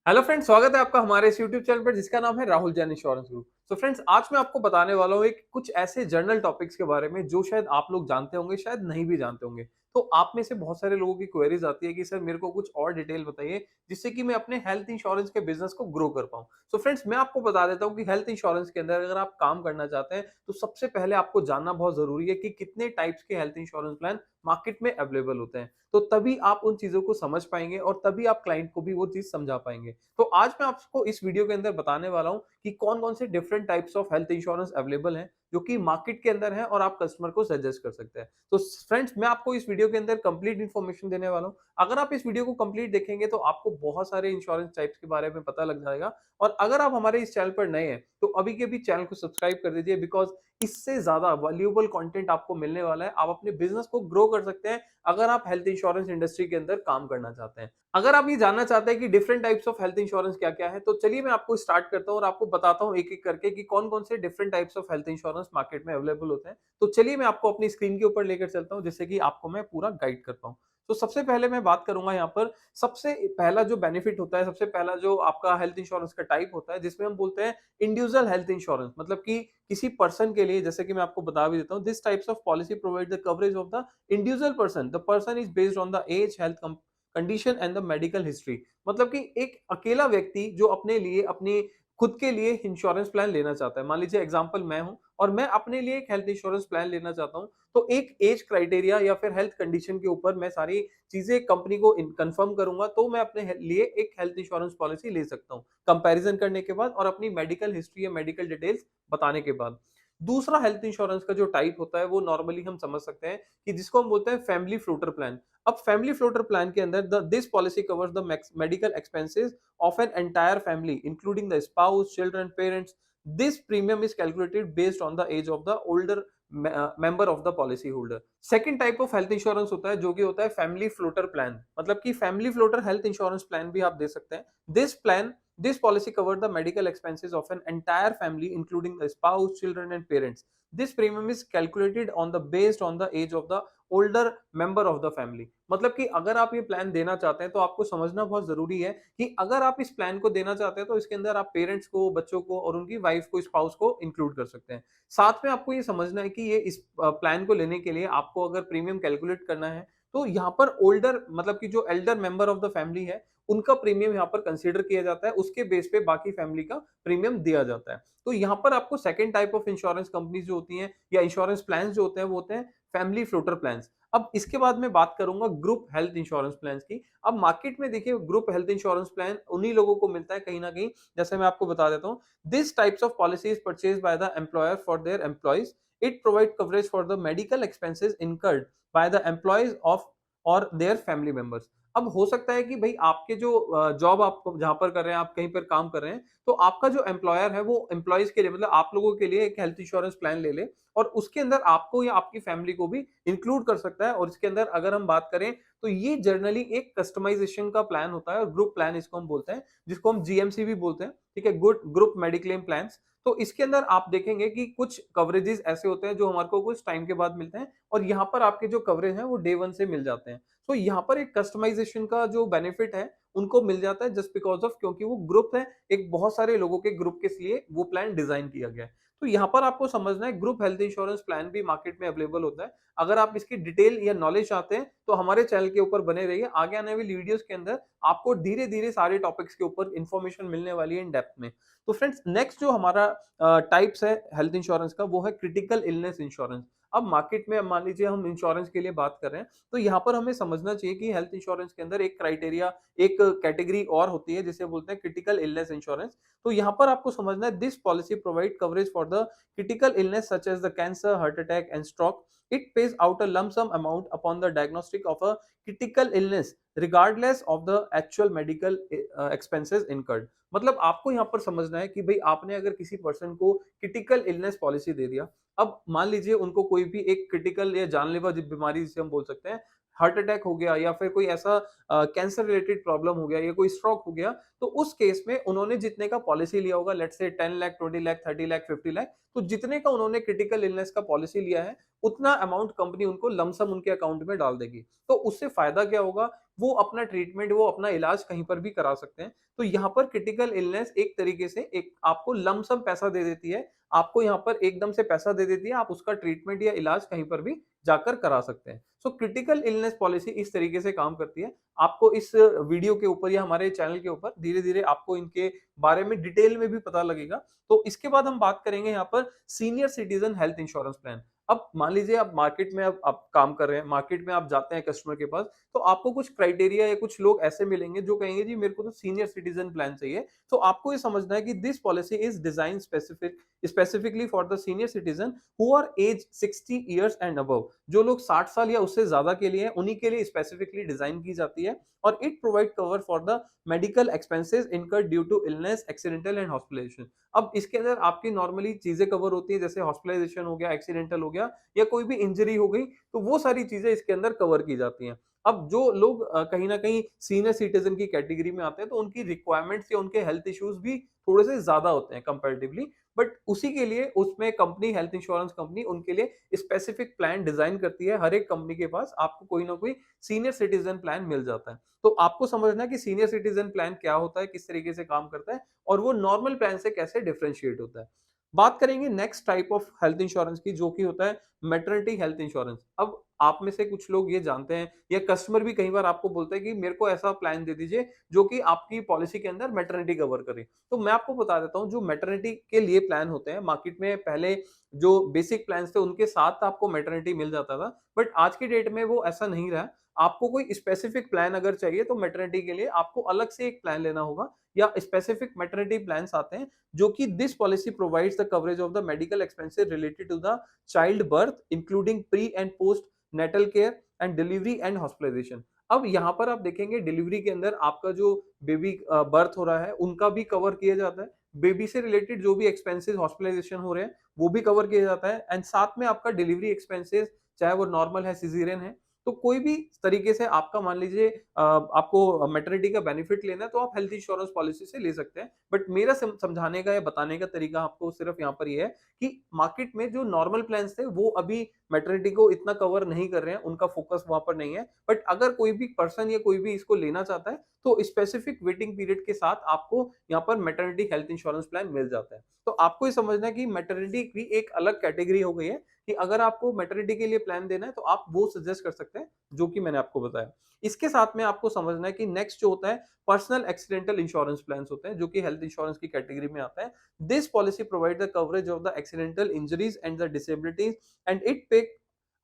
Hello friends, स्वागत है आपका हमारे इस यूट्यूब चैनल पर जिसका नाम है राहुल जैन इंश्योरेंस ग्रुप। तो फ्रेंड्स, आज मैं आपको बताने वाला हूँ एक कुछ ऐसे जनरल टॉपिक्स के बारे में जो शायद आप लोग जानते होंगे, शायद नहीं भी जानते होंगे। तो आप में से बहुत सारे लोगों की क्वेरीज आती है कि सर मेरे को कुछ और डिटेल बताइए जिससे कि मैं अपने हेल्थ इंश्योरेंस के बिजनेस को ग्रो कर पाऊँ। तो फ्रेंड्स, मैं आपको बता देता हूँ कि हेल्थ इंश्योरेंस के अंदर अगर आप काम करना चाहते हैं तो सबसे पहले आपको जानना बहुत जरूरी है कि कितने टाइप्स के हेल्थ इंश्योरेंस प्लान मार्केट में अवेलेबल होते हैं। तो तभी आप उन चीजों को समझ पाएंगे और तभी आप क्लाइंट को भी वो चीज समझा पाएंगे। तो आज मैं आपको इस वीडियो के अंदर बताने वाला हूं कि कौन-कौन से different types of health insurance available हैं जो कि मार्केट के अंदर है और आप कस्टमर को सजेस्ट कर सकते हैं। तो फ्रेंड्स, मैं आपको इस वीडियो के अंदर कंप्लीट इंफॉर्मेशन देने वाला हूं। अगर आप इस वीडियो को कंप्लीट देखेंगे तो आपको बहुत सारे इंश्योरेंस टाइप्स के बारे में पता लग जाएगा। और अगर आप हमारे इस चैनल पर नए हैं तो अभी के अभी चैनल को सब्सक्राइब कर दीजिए, बिकॉज इससे ज्यादा वैल्यूएबल कंटेंट आपको मिलने वाला है। आप अपने बिजनेस को ग्रो कर सकते हैं अगर आप हेल्थ इंश्योरेंस इंडस्ट्री के अंदर काम करना चाहते हैं। अगर आप ये जानना चाहते हैं कि different types of health insurance क्या-क्या है, तो चलिए मैं आपको स्टार्ट करता हूँ और आपको बताता हूँ एक-एक करके कि कौन-कौन से different types of health insurance market में अवेलेबल होते हैं। तो चलिए मैं आपको अपनी स्क्रीन के ऊपर लेकर चलता हूँ जिससे कि आपको मैं पूरा गाइड कर पाऊँ। तो सबसे पहले मैं बात करूंगा यहाँ पर सबसे पहला जो बेनिफिट होता है, सबसे पहला जो आपका हेल्थ इंश्योरेंस का टाइप होता है जिसमें हम बोलते हैं इंडिविजुअल हेल्थ इंश्योरेंस। मतलब कि किसी पर्सन के लिए, जैसे कि मैं आपको बता भी देता हूँ, this types of policy provide the coverage of the individual person. The person is based on the age, health condition and the medical history. मतलब कि एक अकेला व्यक्ति जो अपने लिए, अपनी खुद के लिए इंश्योरेंस प्लान लेना चाहता है। मान लीजिए एग्जांपल मैं हूं और मैं अपने लिए एक हेल्थ इंश्योरेंस प्लान लेना चाहता हूं, तो एक एज क्राइटेरिया या फिर हेल्थ कंडीशन के ऊपर मैं सारी चीजें कंपनी को कंफर्म करूंगा तो मैं अपने लिए एक हेल्थ इंश्योरेंस पॉलिसी ले सकता हूं, कंपैरिजन करने के बाद और अपनी मेडिकल हिस्ट्री या मेडिकल डिटेल्स बताने के बाद। दूसरा हेल्थ इंश्योरेंस का जो टाइप होता है वो नॉर्मली हम समझ सकते हैं कि जिसको हम बोलते हैं फैमिली फ्लोटर प्लान। अब फैमिली फ्लोटर प्लान के अंदर this policy covers the medical expenses of an entire family including the spouse, children, parents. This premium is calculated based on the age of the older member of the policy holder. Second type of health insurance होता है जो कि होता है family floater plan. मतलब कि family floater health insurance plan भी आप दे सकते हैं। This policy covered the medical expenses of an entire family, including the spouse, children, and parents. This premium is calculated on the based on the age of the older member of the family. मतलब कि अगर आप ये plan देना चाहते हैं तो आपको समझना बहुत जरूरी है कि अगर आप इस प्लान को देना चाहते हैं तो इसके अंदर आप पेरेंट्स को, बच्चों को और उनकी वाइफ को, स्पाउस को इंक्लूड कर सकते हैं। साथ में आपको ये समझना है कि ये इस प्लान को लेने के लिए आपको अगर प्रीमियम कैलकुलेट करना है तो यहाँ पर ओल्डर, मतलब कि जो Elder member of the family है, उनका प्रीमियम यहाँ पर कंसीडर किया जाता है। उसके बेस पे बाकी फैमिली का प्रीमियम दिया जाता है। तो यहाँ पर आपको second type of insurance company जो होती हैं या इंश्योरेंस प्लान जो होते हैं वो होते हैं फैमिली फ्लोटर प्लान्स। अब इसके बाद मैं बात करूंगा ग्रुप हेल्थ इंश्योरेंस प्लान की। अब मार्केट में देखिए, ग्रुप हेल्थ इंश्योरेंस प्लान उन्हीं लोगों को मिलता है कहीं ना कहीं, जैसे मैं आपको बता देता हूँ। This types of policy is purchase by the employer for their employees. It provide coverage for the medical expenses incurred by the employees of और देयर फैमिली मेंबर्स। अब हो सकता है कि भाई आपके जो जॉब आप जहां पर कर रहे हैं, आप कहीं पर काम कर रहे हैं, तो आपका जो एम्प्लॉयर है वो एम्प्लॉइज के लिए, मतलब आप लोगों के लिए एक हेल्थ इंश्योरेंस प्लान ले ले और उसके अंदर आपको या आपकी फैमिली को भी इंक्लूड कर सकता है। और इसके अंदर अगर हम बात करें तो ये जनरली एक कस्टमाइजेशन का प्लान होता है और ग्रुप प्लान इसको हम बोलते हैं, जिसको हम जीएमसी भी बोलते हैं। ठीक है, गुड ग्रुप मेडिक्लेम प्लान। तो इसके अंदर आप देखेंगे कि कुछ कवरेजेस ऐसे होते हैं जो हमारे को कुछ टाइम के बाद मिलते हैं और यहाँ पर आपके जो कवरेज है वो डे वन से मिल जाते हैं। तो यहाँ पर एक कस्टमाइजेशन का जो बेनिफिट है उनको मिल जाता है जस्ट बिकॉज ऑफ, क्योंकि वो ग्रुप है, एक बहुत सारे लोगों के ग्रुप के लिए वो प्लान डिजाइन किया गया है। तो यहाँ पर आपको समझना है ग्रुप हेल्थ इंश्योरेंस प्लान भी मार्केट में अवेलेबल होता है। अगर आप इसकी डिटेल या नॉलेज चाहते हैं तो हमारे चैनल के ऊपर बने रहिए। आगे आने वाली वीडियोस के अंदर आपको धीरे धीरे सारे टॉपिक्स के ऊपर इंफॉर्मेशन मिलने वाली है इन डेप्थ में। तो फ्रेंड्स, नेक्स्ट जो हमारा टाइप्स है हेल्थ इंश्योरेंस का वो है क्रिटिकल इलनेस इंश्योरेंस। अब मार्केट में मान लीजिए हम इंश्योरेंस के लिए बात कर रहे हैं तो यहाँ पर हमें समझना चाहिए कि हेल्थ इंश्योरेंस के अंदर एक क्राइटेरिया, एक कैटेगरी और होती है जिसे बोलते हैं क्रिटिकल इलनेस इंश्योरेंस। तो यहाँ पर आपको समझना है this policy provide coverage for the critical illness such as the cancer, heart attack and stroke. It pays out a lump sum amount upon the diagnostic of a critical illness regardless of the actual medical expenses incurred। मतलब आपको यहाँ पर समझना है कि भाई आपने अगर किसी पर्सन को क्रिटिकल इलनेस पॉलिसी दे दिया। अब मान लीजिए उनको कोई भी एक क्रिटिकल या जानलेवा बीमारी जिसे हम बोल सकते हैं, हार्ट अटैक हो गया या फिर कोई ऐसा कैंसर रिलेटेड प्रॉब्लम हो गया या कोई स्ट्रोक हो गया, तो उस केस में उन्होंने जितने का पॉलिसी लिया होगा, लेट्स से 10 लाख, 20 लाख, 30 लाख, 50 लाख, तो जितने का उन्होंने क्रिटिकल इलनेस का पॉलिसी लिया है उतना अमाउंट कंपनी उनको लमसम उनके अकाउंट में डाल देगी। तो उससे फायदा क्या होगा वो अपना ट्रीटमेंट, वो अपना इलाज कहीं पर भी करा सकते हैं। तो यहाँ पर क्रिटिकल इलनेस एक तरीके से एक आपको लम सम पैसा दे देती है, आपको यहाँ पर एकदम से पैसा दे देती है, आप उसका ट्रीटमेंट या इलाज कहीं पर भी जाकर करा सकते हैं। सो क्रिटिकल इलनेस पॉलिसी इस तरीके से काम करती है। आपको इस वीडियो के ऊपर या हमारे चैनल के ऊपर धीरे-धीरे आपको इनके बारे में डिटेल में भी पता लगेगा। तो इसके बाद हम बात करेंगे यहाँ पर senior citizen health insurance plan. अब मान लीजिए आप मार्केट में अब आप काम कर रहे हैं, मार्केट में आप जाते हैं कस्टमर के पास, तो आपको कुछ क्राइटेरिया या कुछ लोग ऐसे मिलेंगे जो कहेंगे जी मेरे को तो सीनियर सिटीजन प्लान चाहिए। तो आपको ये समझना है कि this policy is design specifically for the senior citizen who are age 60 years and above. जो लोग 60 साल या उससे ज्यादा के लिए हैं, उन्हीं के लिए स्पेसिफिकली डिजाइन की जाती है। और it provide cover for the medical expenses incurred due to illness, accidental and hospitalisation. अब इसके अंदर आपकी नॉर्मली चीजें कवर होती है, जैसे हॉस्पिटलाइजेशन हो गया, एक्सीडेंटल हो गया या कोई भी इंजरी हो गई, तो वो सारी चीजें इसके अंदर कवर की जाती हैं। अब जो लोग कहीं ना कहीं सीनियर सिटीजन की कैटेगरी में आते हैं, तो उनकी रिक्वायरमेंट्स या उनके हेल्थ इश्यूज भी थोड़े से ज्यादा होते हैं कंपैरेटिवली। बट उसी के लिए उसमें कंपनी, हेल्थ इंश्योरेंस कंपनी उनके लिए स्पेसिफिक प्लान डिजाइन करती है। हर एक कंपनी के पास आपको कोई ना कोई सीनियर सिटीजन प्लान मिल जाता है। तो आपको समझना है कि सीनियर सिटीजन प्लान क्या होता है, किस तरीके से काम करता है और वो नॉर्मल प्लान से कैसे डिफरेंशिएट होता है। बात करेंगे next type of health insurance की, जो कि होता है मैटरनिटी हेल्थ इंश्योरेंस। अब आप में से कुछ लोग ये जानते हैं या कस्टमर भी कई बार आपको बोलता है कि मेरे को ऐसा प्लान दे दीजिए जो कि आपकी पॉलिसी के अंदर मैटरनिटी कवर करे। तो मैं आपको बता देता हूँ, जो मैटरनिटी के लिए प्लान होते हैं मार्केट में, पहले जो बेसिक प्लान थे उनके साथ आपको मैटरनिटी मिल जाता था, बट आज की डेट में वो ऐसा नहीं रहा। आपको कोई स्पेसिफिक प्लान अगर चाहिए तो मैटरनिटी के लिए आपको अलग से एक प्लान लेना होगा, या स्पेसिफिक मैटरनिटी प्लान्स आते हैं जो कि this policy provides the coverage of the medical expenses related to the child birth including pre and post natal care and delivery and hospitalisation. अब यहाँ पर आप देखेंगे डिलीवरी के अंदर आपका जो बेबी बर्थ हो रहा है उनका भी कवर किया जाता है, बेबी से रिलेटेड जो भी एक्सपेंसेस हॉस्पिटलाइजेशन हो रहे हैं वो भी कवर किया जाता है, एंड साथ में आपका डिलीवरी एक्सपेंसेस चाहे वो नॉर्मल है, सिजेरियन है, तो कोई भी तरीके से आपका मान लीजिए आपको मैटरनिटी का बेनिफिट लेना है तो आप हेल्थ इंश्योरेंस पॉलिसी से ले सकते हैं। बट मेरा समझाने का या बताने का तरीका आपको सिर्फ यहाँ पर ये है कि मार्केट में जो नॉर्मल प्लान्स थे वो अभी मैटरनिटी को इतना कवर नहीं कर रहे हैं, उनका फोकस वहां पर नहीं है। बट अगर कोई भी पर्सन या कोई भी इसको लेना चाहता है तो स्पेसिफिक वेटिंग पीरियड के साथ आपको यहाँ पर मैटरनिटी हेल्थ इंश्योरेंस प्लान मिल जाता है। तो आपको ये समझना है कि मैटरनिटी की एक अलग कैटेगरी हो गई है, कि अगर आपको मैटरनिटी के लिए प्लान देना है तो आप वो सजेस्ट कर सकते हैं जो कि मैंने आपको बताया। इसके साथ में आपको समझना है कि नेक्स्ट जो होता है पर्सनल एक्सीडेंटल इंश्योरेंस प्लान्स होते हैं, जो कि हेल्थ इंश्योरेंस की कैटेगरी में आता है। This policy provide the coverage of the accidental injuries and the disabilities and it पे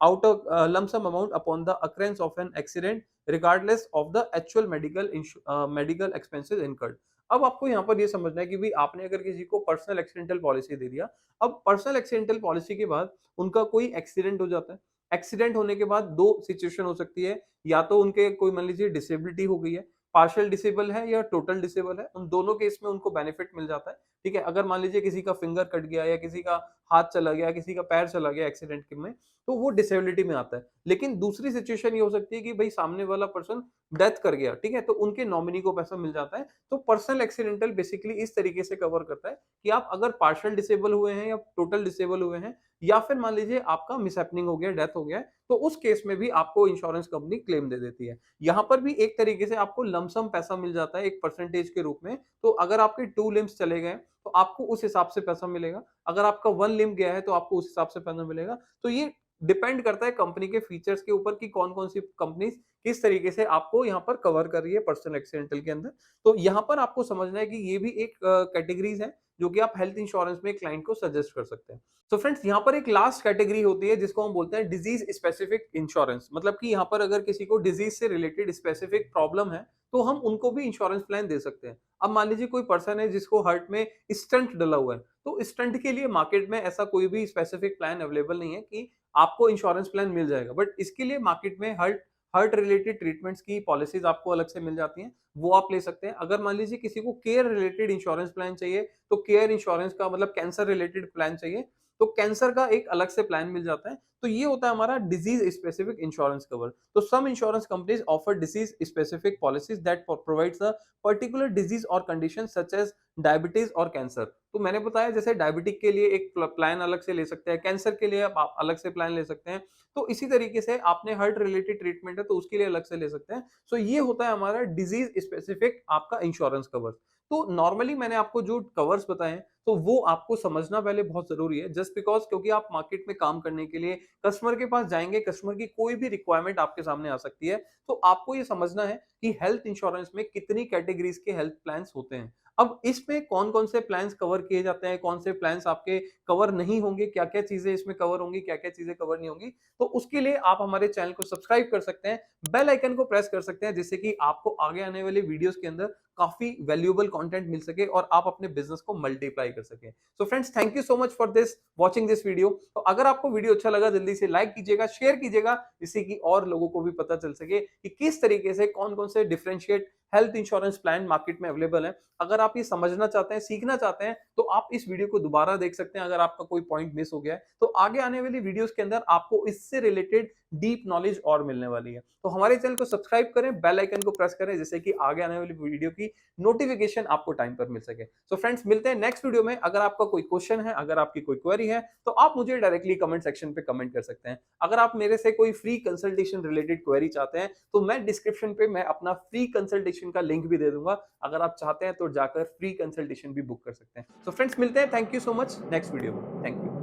out a lump sum amount upon the occurrence of an accident regardless of the actual medical expenses incurred। अब आपको यहाँ पर ये समझना है कि भाई आपने अगर किसी को पर्सनल एक्सीडेंटल पॉलिसी दे दिया, अब पर्सनल एक्सीडेंटल पॉलिसी के बाद उनका कोई एक्सीडेंट हो जाता है, एक्सीडेंट होने के बाद दो सिचुएशन हो सकती है, या तो उनके कोई मान लीजिए डिसेबिलिटी हो गई है, पार्शियल डिसेबल है या टोटल डिसेबल है, उन दोनों केस में उनको बेनिफिट मिल जाता है। ठीक है, अगर मान लीजिए किसी का फिंगर कट गया या किसी का हाथ चला गया, किसी का पैर चला गया एक्सीडेंट में, तो वो डिसेबिलिटी में आता है। लेकिन दूसरी सिचुएशन ये हो सकती है कि भाई सामने वाला पर्सन डेथ कर गया, ठीक है, तो उनके नॉमिनी को पैसा मिल जाता है। तो पर्सनल एक्सीडेंटल बेसिकली इस तरीके से कवर करता है कि आप अगर पार्शियल डिसेबल हुए हैं या टोटल डिसेबल हुए हैं, या फिर मान लीजिए आपका मिसहैपनिंग हो गया, डेथ हो गया है, तो उस केस में भी आपको इंश्योरेंस कंपनी क्लेम दे देती है। यहाँ पर भी एक तरीके से आपको लमसम पैसा मिल जाता है एक परसेंटेज के रूप में। तो अगर आपके 2 लिम्स चले गए तो आपको उस हिसाब से पैसा मिलेगा, अगर आपका 1 लिम्ब गया है तो आपको उस हिसाब से पैसा मिलेगा। तो ये डिपेंड करता है कंपनी के फीचर्स के ऊपर कि कौन-कौन सी कंपनीज किस तरीके से आपको यहाँ पर कवर कर रही है पर्सनल एक्सीडेंटल के अंदर। तो यहाँ पर आपको समझना है कि ये भी एक कैटेगरीज है जो कि आप हेल्थ इंश्योरेंस में क्लाइंट को सजेस्ट कर सकते हैं। तो फ्रेंड्स यहाँ पर एक लास्ट कैटेगरी होती है जिसको हम बोलते हैं डिजीज स्पेसिफिक इंश्योरेंस। मतलब कि यहाँ पर अगर किसी को डिजीज से रिलेटेड स्पेसिफिक प्रॉब्लम है तो हम उनको भी इंश्योरेंस प्लान दे सकते हैं। अब मान लीजिए कोई पर्सन है जिसको हार्ट में स्टंट डला हुआ है, तो स्टंट के लिए मार्केट में ऐसा कोई भी स्पेसिफिक प्लान अवेलेबल नहीं है कि आपको इंश्योरेंस प्लान मिल जाएगा। बट इसके लिए मार्केट में हार्ट हार्ट रिलेटेड ट्रीटमेंट्स की पॉलिसीज आपको अलग से मिल जाती हैं, वो आप ले सकते हैं। अगर मान लीजिए किसी को केयर रिलेटेड इंश्योरेंस प्लान चाहिए, तो केयर इंश्योरेंस का मतलब कैंसर रिलेटेड प्लान चाहिए, तो कैंसर का एक अलग से प्लान मिल जाता है। तो ये होता है हमारा डिजीज स्पेसिफिक इंश्योरेंस कवर। तो some insurance companies offer disease specific policies that provides a particular disease or condition such as diabetes or cancer. तो मैंने बताया जैसे डायबिटिक के लिए एक प्लान अलग से ले सकते हैं, कैंसर के लिए आप अलग से प्लान ले सकते हैं। तो इसी तरीके से आपने हार्ट रिलेटेड ट्रीटमेंट है तो उसके लिए अलग से ले सकते हैं। सो ये होता है हमारा डिजीज स्पेसिफिक आपका इंश्योरेंस कवर। तो नॉर्मली मैंने आपको जो कवर्स बताए हैं तो वो आपको समझना पहले बहुत जरूरी है, जस्ट बिकॉज क्योंकि आप मार्केट में काम करने के लिए कस्टमर के पास जाएंगे, कस्टमर की कोई भी रिक्वायरमेंट आपके सामने आ सकती है। तो आपको ये समझना है कि हेल्थ इंश्योरेंस में कितनी कैटेगरीज के हेल्थ प्लान्स होते हैं। अब इसमें कौन कौन से प्लान्स कवर किए जाते हैं, कौन से प्लान्स आपके कवर नहीं होंगे, क्या क्या चीजें इसमें कवर होंगी, क्या क्या चीजें कवर नहीं होंगी, तो उसके लिए आप हमारे चैनल को सब्सक्राइब कर सकते हैं, बेल आइकन को प्रेस कर सकते हैं, जिससे कि आपको आगे आने वाले वीडियोस के अंदर काफी वैल्यूएबल कंटेंट मिल सके और आप अपने बिजनेस को मल्टीप्लाई कर सके। So friends, thank you so much for this watching this video. तो अगर आपको वीडियो अच्छा लगा जल्दी से लाइक कीजिएगा, शेयर कीजिएगा, जिससे कि और लोगों को भी पता चल सके कि किस तरीके से कौन कौन से differentiate health insurance plan market में अवेलेबल है। अगर आप ये समझना चाहते हैं, सीखना चाहते हैं, तो आप इस वीडियो को दोबारा देख सकते हैं अगर आपका कोई पॉइंट मिस हो गया है। तो आगे आने वाली वीडियोस के अंदर आपको इससे रिलेटेड डीप नॉलेज और मिलने वाली है। तो हमारे चैनल को सब्सक्राइब करें, बेल आइकन को प्रेस करें, जिससे कि आगे आने वाली वीडियो की नोटिफिकेशन आपको टाइम पर मिल सके। सो फ्रेंड्स, मिलते हैं नेक्स्ट वीडियो में। अगर आपका कोई क्वेश्चन है, अगर आपकी कोई क्वेरी है, तो आप मुझे डायरेक्टली कमेंट सेक्शन पे कमेंट कर सकते हैं। अगर आप मेरे से कोई फ्री कंसल्टेशन रिलेटेड क्वेरी चाहते हैं तो मैं डिस्क्रिप्शन पे मैं अपना फ्री कंसल्टेशन का लिंक भी दे दूंगा। अगर आप चाहते हैं तो जाकर फ्री कंसल्टेशन भी बुक कर सकते हैं। सो फ्रेंड्स, मिलते हैं। Thank you so much next video में। Thank you.